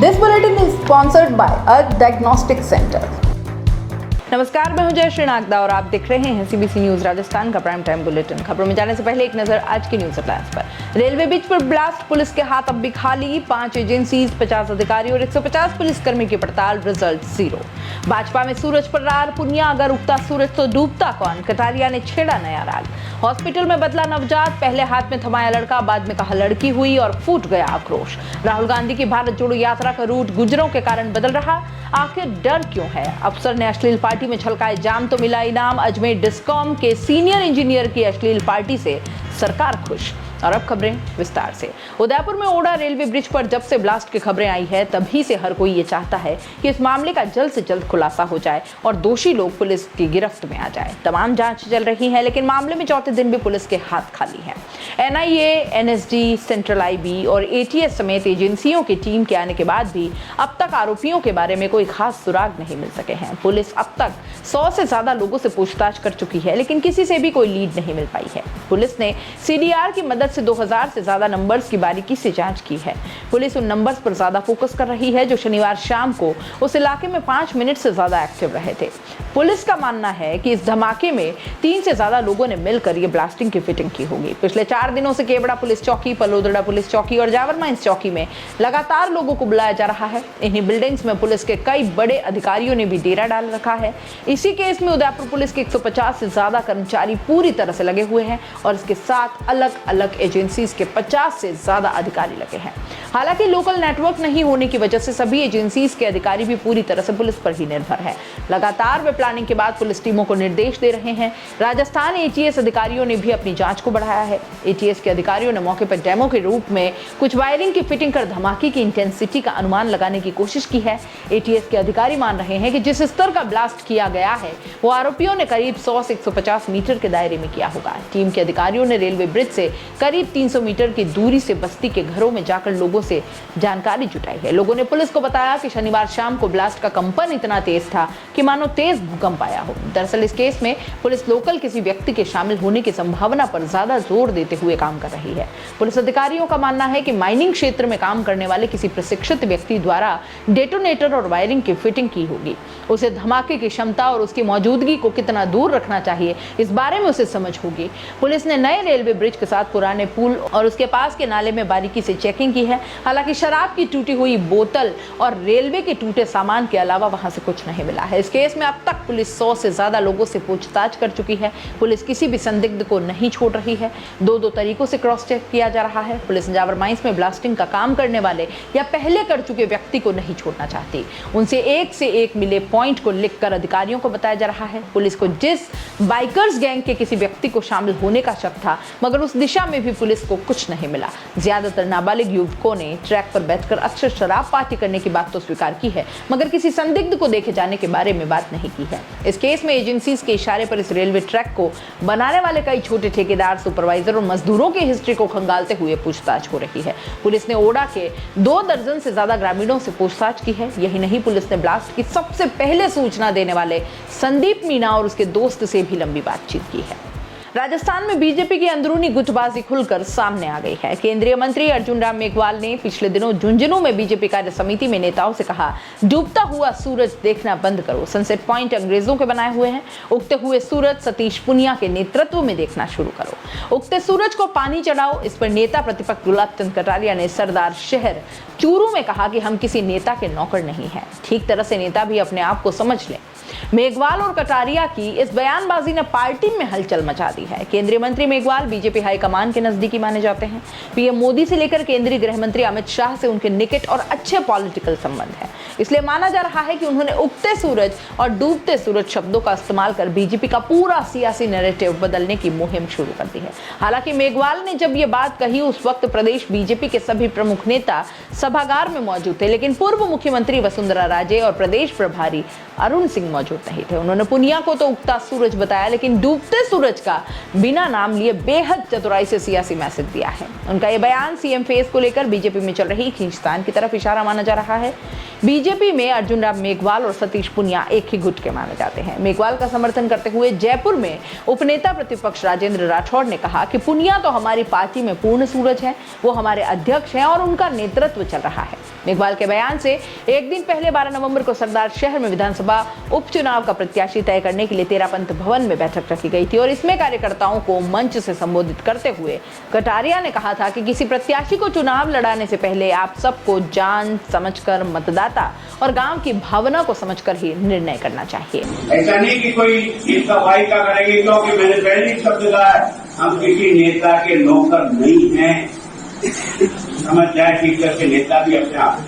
This bulletin is sponsored by a diagnostic center. नमस्कार, मैं हूं जय श्रीनागदा और आप देख रहे हैं सीबीसी न्यूज राजस्थान का प्राइम टाइम बुलेटिन। खबरों में जाने से पहले एक नजर आज की न्यूज हेडलाइंस पर। रेलवे ब्रिज पर ब्लास्ट, पुलिस के हाथ अब भी खाली। 5 एजेंसीज, 50 अधिकारी और 150 पुलिसकर्मी की पड़ताल, रिजल्ट 0। भाजपा में सूरज पर रार, पुनिया अगर उगता सूरज तो डूबता कौन, कटारिया ने छेड़ा नया राग। हॉस्पिटल में बदला नवजात, पहले हाथ में थमाया लड़का, बाद में कहा लड़की हुई और फूट गया आक्रोश। राहुल गांधी की भारत जोड़ो यात्रा का रूट गुर्जरों के कारण बदल रहा, आखिर डर क्यों है। अफसर ने अश्लील पार्टी में छलकाए जाम तो मिला इनाम। अजमेर डिस्कॉम के सीनियर इंजीनियर की अश्लील पार्टी से सरकार खुश। और अब खबरें विस्तार से। उदयपुर में ओड़ा रेलवे ब्रिज पर जब से ब्लास्ट की खबरें आई है तभी से हर कोई ये चाहता है कि इस मामले का जल्द से जल्द खुलासा हो जाए और दोषी लोग पुलिस की गिरफ्त में आ जाए। तमाम जांच चल रही है, लेकिन मामले में चौथे दिन भी पुलिस के हाथ खाली हैं। एनआईए, एनएसडी, सेंट्रल आईबी और एटीएस समेत एजेंसियों की टीम के आने के बाद भी अब तक आरोपियों के बारे में कोई खास सुराग नहीं मिल सके हैं। पुलिस अब तक 100 से ज्यादा लोगों से पूछताछ कर चुकी है, लेकिन किसी से भी कोई लीड नहीं मिल पाई है। पुलिस ने सीडीआर की मदद से 2000 से ज्यादा नंबर्स की बारीकी से जांच की है। पुलिस उन नंबर्स पर ज्यादा फोकस कर रही है जो शनिवार शाम को उस इलाके में 5 मिनट से ज्यादा एक्टिव रहे थे। पुलिस का मानना है कि इस धमाके में 3 से ज्यादा लोगों ने मिलकर ये ब्लास्टिंग की फिटिंग की होगी। पिछले 4 दिनों से केवड़ा पुलिस चौकी, पलोदड़ा पुलिस चौकी और जावर माइंस चौकी में लगातार लोगों को बुलाया जा रहा है। इन्हीं बिल्डिंग्स में पुलिस के कई बड़े अधिकारियों ने भी डेरा डाल रखा है। इसी केस में उदयपुर पुलिस के 150 से ज्यादा कर्मचारी पूरी तरह से लगे हुए हैं और इसके साथ अलग अलग एजेंसी के 50 से ज्यादा अधिकारी लगे हैं। हालांकि लोकल नेटवर्क नहीं होने की वजह से सभी एजेंसीज के अधिकारी भी पूरी तरह से पुलिस पर ही निर्भर है। लगातार वे प्लानिंग के बाद पुलिस टीमों को निर्देश दे रहे हैं। राजस्थान एटीएस अधिकारियों ने भी अपनी जांच को बढ़ाया है। एटीएस के अधिकारियों ने मौके पर डेमो के रूप में कुछ वायरिंग की फिटिंग कर धमाके की इंटेंसिटी का अनुमान लगाने की कोशिश की है। एटीएस के अधिकारी मान रहे हैं कि जिस स्तर का ब्लास्ट किया गया है वो आरोपियों ने करीब 100 से 150 मीटर के दायरे में किया होगा। टीम के अधिकारियों ने रेलवे ब्रिज से करीब 300 मीटर की दूरी से बस्ती के घरों में जाकर लोगों से जानकारी जुटाई है। लोगों ने पुलिस को बताया कि शनिवार शाम को ब्लास्ट का कंपन इतना तेज था कि मानो तेज भूकंप आया हो। दरअसल इस केस में पुलिस लोकल किसी व्यक्ति के शामिल होने की संभावना पर ज्यादा जोर देते हुए काम कर रही है। पुलिस अधिकारियों का मानना है कि माइनिंग क्षेत्र में काम करने वाले किसी प्रशिक्षित व्यक्ति द्वारा डेटोनेटर और वायरिंग की फिटिंग की होगी। उसे धमाके की क्षमता और उसकी मौजूदगी को कितना दूर रखना चाहिए इस बारे में उसे समझ होगी। पुलिस ने नए रेलवे ब्रिज के साथ पुराने पुल और उसके पास के नाले में बारीकी से चेकिंग की है। हालांकि शराब की टूटी हुई बोतल और रेलवे के टूटे सामान के अलावा वहां से कुछ नहीं मिला है। इस केस में अब तक पुलिस 100 से ज्यादा लोगों से पूछताछ कर चुकी है। पुलिस किसी भी संदिग्ध को नहीं छोड़ रही है। दो तरीकों से क्रॉस चेक किया जा रहा है। पुलिस जावर माइंस में ब्लास्टिंग का काम करने वाले या पहले कर चुके व्यक्ति को नहीं छोड़ना चाहती। उनसे एक से एक मिले पॉइंट को लिखकर अधिकारियों को बताया जा रहा है। पुलिस को जिस बाइकर्स गैंग के किसी व्यक्ति को शामिल होने का शक था, मगर उस दिशा में भी पुलिस को कुछ नहीं मिला। ज्यादातर नाबालिग युवकों ने ट्रैक पर बैठकर अक्सर शराब पार्टी करने की बात तो स्वीकार की है, मगर किसी संदिग्ध को देखे जाने के बारे में बात नहीं की है। इस केस में एजेंसीज के इशारे पर इस रेलवे ट्रैक को बनाने वाले कई छोटे ठेकेदार, सुपरवाइजर और मजदूरों की हिस्ट्री को खंगालते हुए पूछताछ हो रही है। पुलिस ने ओड़ा के 2 दर्जन से ज्यादा ग्रामीणों से पूछताछ की है। यही नहीं, पुलिस ने ब्लास्ट की सबसे पहले सूचना देने वाले संदीप मीणा और उसके दोस्त से भी लंबी बातचीत की है। राजस्थान में बीजेपी की अंदरूनी गुटबाजी खुलकर सामने आ गई है। केंद्रीय मंत्री अर्जुन राम मेघवाल ने पिछले दिनों झुंझुनू में बीजेपी कार्य समिति में नेताओं से कहा, डूबता हुआ सूरज देखना बंद करो। सनसेट पॉइंट अंग्रेजों के बनाए हुए हैं। उगते हुए सूरज सतीश पुनिया के नेतृत्व में देखना शुरू करो। उगते सूरज को पानी चढ़ाओ। इस पर नेता प्रतिपक्ष गुलाब चंद कटारिया ने सरदार शहर चूरू में कहा कि हम किसी नेता के नौकर नहीं हैं। ठीक तरह से नेता भी अपने आप को समझ लें। मेघवाल और कटारिया की इस बयानबाजी ने पार्टी में हलचल मचा दी है। केंद्रीय मंत्री मेघवाल बीजेपी हाईकमान के नजदीकी माने जाते हैं। पीएम मोदी से लेकर केंद्रीय गृह मंत्री अमित शाह से उनके निकट और अच्छे पॉलिटिकल संबंध है। इसलिए माना जा रहा है कि उन्होंने उगते सूरज और डूबते सूरज शब्दों का इस्तेमाल कर बीजेपी का पूरा सियासी नैरेटिव बदलने की मुहिम शुरू कर दी है। हालांकि मेघवाल ने जब ये बात कही उस वक्त प्रदेश बीजेपी के सभी प्रमुख नेता सभागार में मौजूद थे, लेकिन पूर्व मुख्यमंत्री वसुंधरा राजे और प्रदेश प्रभारी अरुण सिंह मौजूद नहीं थे। उन्होंने पुनिया को तो उगता सूरज बताया, लेकिन डूबते सूरज का बिना नाम लिए बेहद चतुराई से सियासी मैसेज दिया है। उनका ये बयान सीएम फेस को लेकर बीजेपी में चल रही खींचतान की तरफ इशारा माना जा रहा है। बीजेपी में अर्जुन राम मेघवाल और सतीश पुनिया एक ही गुट के माने जाते हैं। मेघवाल का समर्थन करते हुए जयपुर में उपनेता प्रतिपक्ष राजेंद्र राठौड़ ने कहा कि पुनिया तो हमारी पार्टी में पूर्ण सूरज है, वो हमारे अध्यक्ष हैं और उनका नेतृत्व चल रहा है। मेघवाल के बयान से एक दिन पहले 12 नवंबर को सरदार शहर में विधानसभा उपचुनाव का प्रत्याशी तय करने के लिए तेरापंथ भवन में बैठक रखी गई थी और इसमें कार्यकर्ताओं को मंच से संबोधित करते हुए कटारिया ने कहा था कि किसी प्रत्याशी को चुनाव लड़ाने से पहले आप सबको जान समझकर मतदाता और गांव की भावना को समझकर ही निर्णय करना चाहिए। ऐसा नहीं कि कोई इसका भाई का करेंगे, क्योंकि मैंने पहले ही शब्द कहा है, हम किसी नेता के नौकर नहीं हैं। समझ जाए टीचर के नेता भी अपने आप,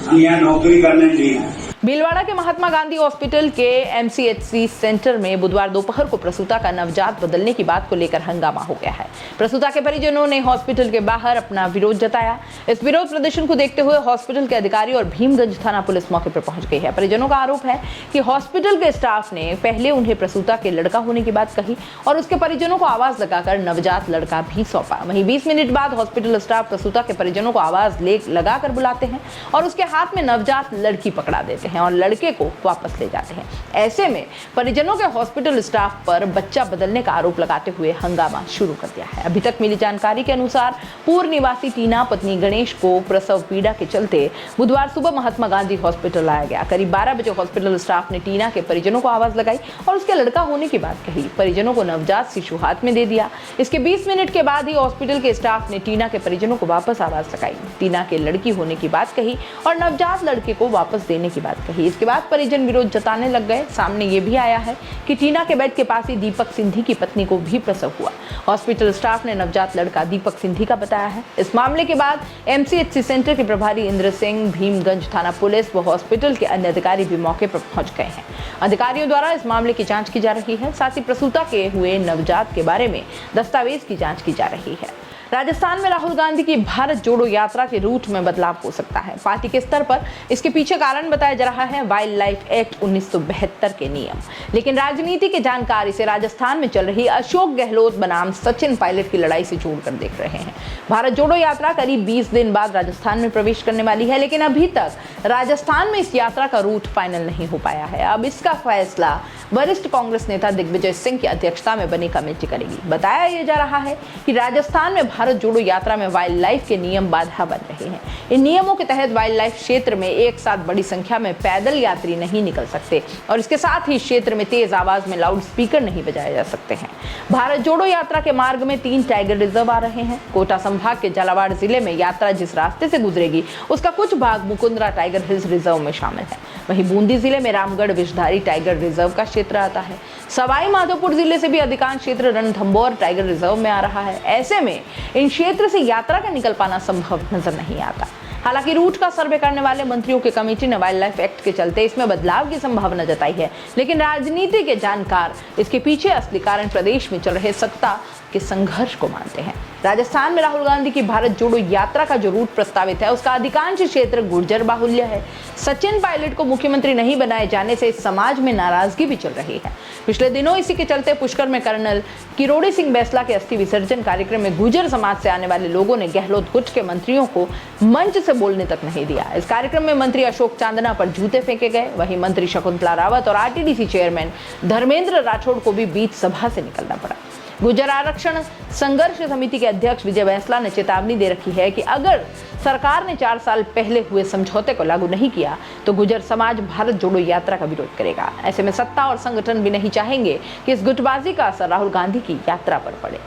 हम यहाँ नौकरी करने नहीं है। भीलवाड़ा के महात्मा गांधी हॉस्पिटल के एमसीएचसी सेंटर में बुधवार दोपहर को प्रसूता का नवजात बदलने की बात को लेकर हंगामा हो गया है। प्रसूता के परिजनों ने हॉस्पिटल के बाहर अपना विरोध जताया। इस विरोध प्रदर्शन को देखते हुए हॉस्पिटल के अधिकारी और भीमगंज थाना पुलिस मौके पर पहुंच गई है। परिजनों का आरोप है कि हॉस्पिटल के स्टाफ ने पहले उन्हें प्रसूता के लड़का होने की बात कही और उसके परिजनों को आवाज लगाकर नवजात लड़का भी सौंपा। वहीं 20 मिनट बाद हॉस्पिटल स्टाफ प्रसूता के परिजनों को आवाज लगाकर बुलाते हैं और उसके हाथ में नवजात लड़की पकड़ा देते हैं और लड़के को वापस ले जाते हैं। ऐसे में परिजनों के हॉस्पिटल स्टाफ पर बच्चा बदलने का आरोप लगाते हुए हंगामा शुरू कर दिया है। अभी तक मिली जानकारी के अनुसार पूर्व निवासी टीना पत्नी गणेश को प्रसव पीड़ा के चलते बुधवार सुबह महात्मा गांधी हॉस्पिटल लाया गया। करीब 12 बजे हॉस्पिटल स्टाफ ने टीना के परिजनों को आवाज लगाई और उसके लड़का होने की बात कही। परिजनों को नवजात शिशु हाथ में दे दिया। इसके 20 मिनट के बाद ही हॉस्पिटल के स्टाफ ने टीना के परिजनों को वापस आवाज लगाई, टीना के लड़की होने की बात कही और नवजात लड़के को वापस देने की बात कही। इसके बाद परिजन विरोध जताने लग गए। सामने ये भी आया है कि टीना के बेड के पास ही दीपक सिंधी की पत्नी को भी प्रसव हुआ। हॉस्पिटल स्टाफ ने नवजात लड़का दीपक सिंधी का बताया है। इस मामले के बाद एमसीएचसी सेंटर के प्रभारी इंद्र सिंह, भीमगंज थाना पुलिस व हॉस्पिटल के अन्य अधिकारी भी मौके पर पहुंच गए हैं। अधिकारियों द्वारा इस मामले की जांच की जा रही है। साथ ही प्रसूता के हुए नवजात के बारे में दस्तावेज की जांच की जा रही है। राजस्थान में राहुल गांधी की भारत जोड़ो यात्रा के रूट में बदलाव हो सकता है। पार्टी के स्तर पर इसके पीछे कारण बताया जा रहा है वाइल्ड लाइफ एक्ट 1972 के नियम। लेकिन राजनीति के जानकार इसे राजस्थान में चल रही अशोक गहलोत बनाम सचिन पायलट की लड़ाई से जोड़कर देख रहे हैं। भारत जोड़ो यात्रा करीब 20 दिन बाद राजस्थान में प्रवेश करने वाली है, लेकिन अभी तक राजस्थान में इस यात्रा का रूट फाइनल नहीं हो पाया है। अब इसका फैसला वरिष्ठ कांग्रेस नेता दिग्विजय सिंह की अध्यक्षता में बनी कमेटी करेगी। बताया यह जा रहा है कि राजस्थान में भारत जोड़ो यात्रा में वाइल्ड लाइफ के नियम बाधा बन रहे हैं। इन नियमों के तहत वाइल्ड लाइफ क्षेत्र में एक साथ बड़ी संख्या में पैदल यात्री नहीं निकल सकते और इसके साथ ही क्षेत्र में तेज आवाज में लाउड स्पीकर नहीं बजाए जा सकते हैं। भारत जोड़ो यात्रा के मार्ग में 3 टाइगर रिजर्व आ रहे हैं। कोटा संभाग के झालावाड़ जिले में यात्रा जिस रास्ते से गुजरेगी उसका कुछ भाग मुकुंदरा टाइगर हिल्स रिजर्व में शामिल है। वहीं बूंदी जिले में रामगढ़ विषधारी टाइगर रिजर्व का क्षेत्र आता है। सवाई माधोपुर जिले से भी अधिकांश क्षेत्र रणथंभौर टाइगर रिजर्व में आ रहा है। ऐसे में इन क्षेत्र से यात्रा का निकल पाना संभव नजर नहीं आता। हालांकि रूट का सर्वे करने वाले मंत्रियों की कमेटी ने वाइल्ड लाइफ एक्ट के चलते इसमें बदलाव की संभावना जताई है, लेकिन राजनीति के जानकार इसके पीछे असली कारण प्रदेश में चल रहे सत्ता के संघर्ष को मानते हैं। राजस्थान में राहुल गांधी की भारत जोड़ो यात्रा का जो रूट प्रस्तावित है उसका अधिकांश क्षेत्र गुर्जर बाहुल्य है। सचिन पायलट को मुख्यमंत्री नहीं बनाए जाने से इस समाज में नाराजगी भी चल रही है। पिछले दिनों इसी के चलते पुष्कर में कर्नल किरोड़ी सिंह बैसला के अस्थि विसर्जन कार्यक्रम में गुर्जर समाज से आने वाले लोगों ने गहलोत गुट के मंत्रियों को मंच से बोलने तक नहीं दिया। इस कार्यक्रम में मंत्री अशोक चांदना पर जूते फेंके गए। वहीं मंत्री शकुंतला रावत और आरटीडीसी चेयरमैन धर्मेंद्र राठौड़ को भी बीच सभा से निकलना पड़ा। गुर्जर आरक्षण संघर्ष समिति के अध्यक्ष विजय बैंसला ने चेतावनी दे रखी है कि अगर सरकार ने 4 साल पहले हुए समझौते को लागू नहीं किया तो गुर्जर समाज भारत जोड़ो यात्रा का विरोध करेगा। ऐसे में सत्ता और संगठन भी नहीं चाहेंगे कि इस गुटबाजी का असर राहुल गांधी की यात्रा पर पड़े।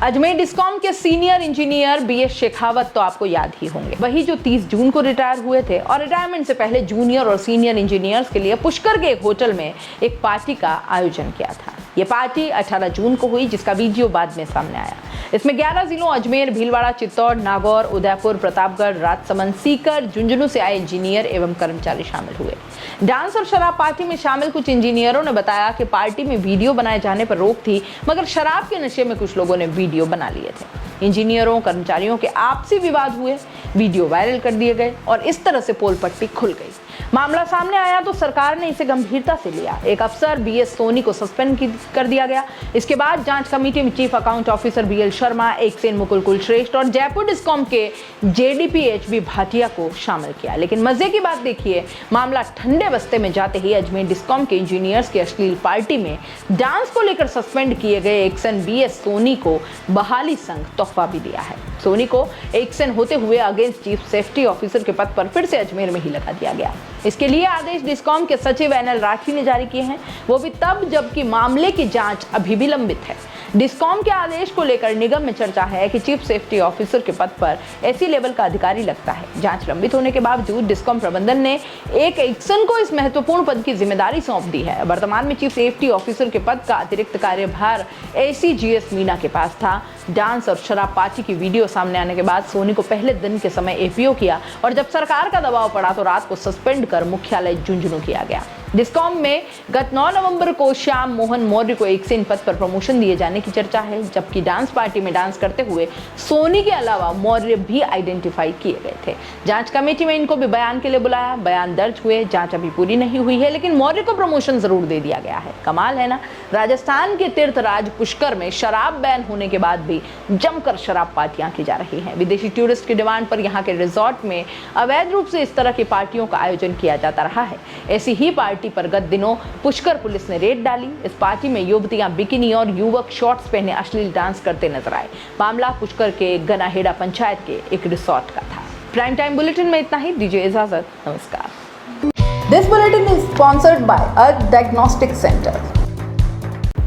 अजमेर डिस्कॉम के सीनियर इंजीनियर बीएस शेखावत तो आपको याद ही होंगे, वही जो 30 जून को रिटायर हुए थे और रिटायरमेंट से पहले जूनियर और सीनियर इंजीनियर्स के लिए पुष्कर के एक होटल में एक पार्टी का आयोजन किया था। ये पार्टी 18 जून को हुई, जिसका वीडियो बाद में सामने आया। इसमें 11 जिलों अजमेर, भीलवाड़ा, चित्तौड़, नागौर, उदयपुर, प्रतापगढ़, राजसमंद, सीकर, झुंझुनू से आए इंजीनियर एवं कर्मचारी शामिल हुए। डांस और शराब पार्टी में शामिल कुछ इंजीनियरों ने बताया कि पार्टी में वीडियो बनाए जाने पर रोक थी, मगर शराब के नशे में कुछ लोगों ने वीडियो बना लिए थे। इंजीनियरों कर्मचारियों के आपसी विवाद हुए, वीडियो वायरल कर दिए गए और इस तरह से पोल पट्टी खुल गई। मामला सामने आया तो सरकार ने इसे गंभीरता से लिया। एक अफसर बीएस सोनी को सस्पेंड कर दिया गया। इसके बाद जांच कमेटी में chief account officer BL Sharma, XEN Mukul Kulshreshtha और जयपुर डिस्कॉम के जेडीपी एचबी भाटिया को शामिल किया। लेकिन मजे की बात देखिए, मामला ठंडे बस्ते में जाते ही अजमेर डिस्कॉम के इंजीनियर्स की अश्लील पार्टी में डांस को लेकर सस्पेंड किए गए एक्सेन बीएस सोनी को बहाली संघ तोहफा भी दिया है। सोनी को एक्सेन होते हुए अगेंस्ट चीफ सेफ्टी ऑफिसर के पद पर फिर से अजमेर में ही लगा दिया गया। इसके लिए आदेश डिस्कॉम के सचिव एनएल राठी ने जारी किए हैं, वो भी तब जबकि मामले की जांच अभी भी लंबित है। डिस्कॉम के आदेश को लेकर निगम में चर्चा है कि चीफ सेफ्टी ऑफिसर के पद पर एसी लेवल का अधिकारी लगता है। जांच लंबित होने के बावजूद डिस्कॉम प्रबंधन ने एक एक्शन को इस महत्वपूर्ण पद की जिम्मेदारी सौंप दी है। वर्तमान में चीफ सेफ्टी ऑफिसर के पद का अतिरिक्त कार्यभार एसीजीएस मीना के पास था। डांस और शराब पार्टी की वीडियो सामने आने के बाद सोनी को पहले दिन के समय एपीओ किया और जब सरकार का दबाव पड़ा तो रात को सस्पेंड कर मुख्यालय झुंझुनू किया गया। डिस्कॉम में गत 9 नवंबर को श्याम मोहन मौर्य को एक्सेन पद पर प्रमोशन दिए जाने की चर्चा है, जबकि डांस पार्टी में डांस करते हुए सोनी के अलावा मौर्य भी आइडेंटिफाई किए गए थे। जांच कमेटी में इनको भी बयान के लिए बुलाया, बयान दर्ज हुए। जांच अभी पूरी नहीं हुई है, लेकिन मौर्य को प्रमोशन जरूर दे दिया गया है। कमाल है ना। राजस्थान के तीर्थराज पुष्कर में शराब बैन होने के बाद भी जमकर शराब पार्टियां की जा रही हैं। विदेशी टूरिस्ट की डिमांड पर यहाँ के रिजॉर्ट में अवैध रूप से इस तरह की पार्टियों का आयोजन किया जाता रहा है। ऐसी ही पार्टी पर गत दिनों पुष्कर पुलिस ने रेड डाली। इस पार्टी में युवतियां बिकिनी और युवक शॉर्ट्स पहने अश्लील डांस करते नजर आए। मामला पुष्कर के गनाहेड़ा पंचायत के एक रिसोर्ट का था। प्राइम टाइम बुलेटिन में इतना ही। दीजिए इजाजत। नमस्कार। This bulletin is sponsored by earth diagnostic centre.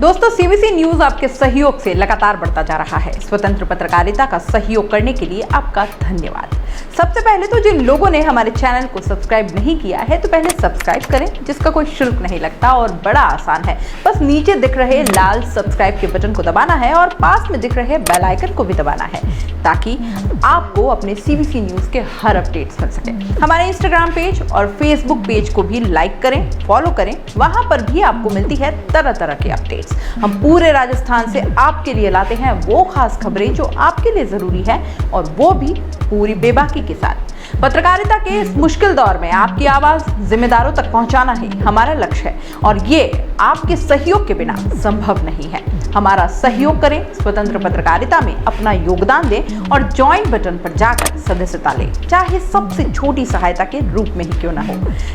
दोस्तों, सीबीसी न्यूज आपके सहयोग से लगातार बढ़ता जा रहा है। स्वतंत्र पत्रकारिता का सहयोग करने के लिए आपका धन्यवाद। सबसे पहले तो जिन लोगों ने हमारे चैनल को सब्सक्राइब नहीं किया है तो पहले सब्सक्राइब करें, जिसका कोई शुल्क नहीं लगता और बड़ा आसान है। बस नीचे दिख रहे लाल सब्सक्राइब के बटन को दबाना है और पास में दिख रहे बेल आइकन को भी दबाना है, ताकि आपको अपने सीबीसी न्यूज के हर अपडेट्स मिल सके। हमारे इंस्टाग्राम पेज और फेसबुक पेज को भी लाइक करें, फॉलो करें। वहां पर भी आपको मिलती है तरह तरह के अपडेट्स। हम पूरे राजस्थान से आपके लिए लाते हैं वो खास खबरें जो आपके लिए जरूरी है, और वो भी पूरी बेबाकी के साथ। पत्रकारिता के इस मुश्किल दौर में आपकी आवाज जिम्मेदारों तक पहुंचाना ही हमारा लक्ष्य है, और ये आपके सहयोग के बिना संभव नहीं है। हमारा सहयोग करें, स्वतंत्र पत्रकारिता में अपना योगदान दें और ज्वाइन बटन पर जाकर सदस्यता लें, चाहे सबसे छोटी सहायता के रूप में ही क्यों ना हो।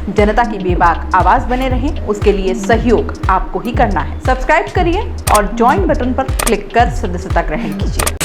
जनता की बेबाक आवाज बने रहें, उसके लिए सहयोग आपको ही करना है। सब्सक्राइब करिए और ज्वाइन बटन पर क्लिक कर सदस्यता ग्रहण कीजिए।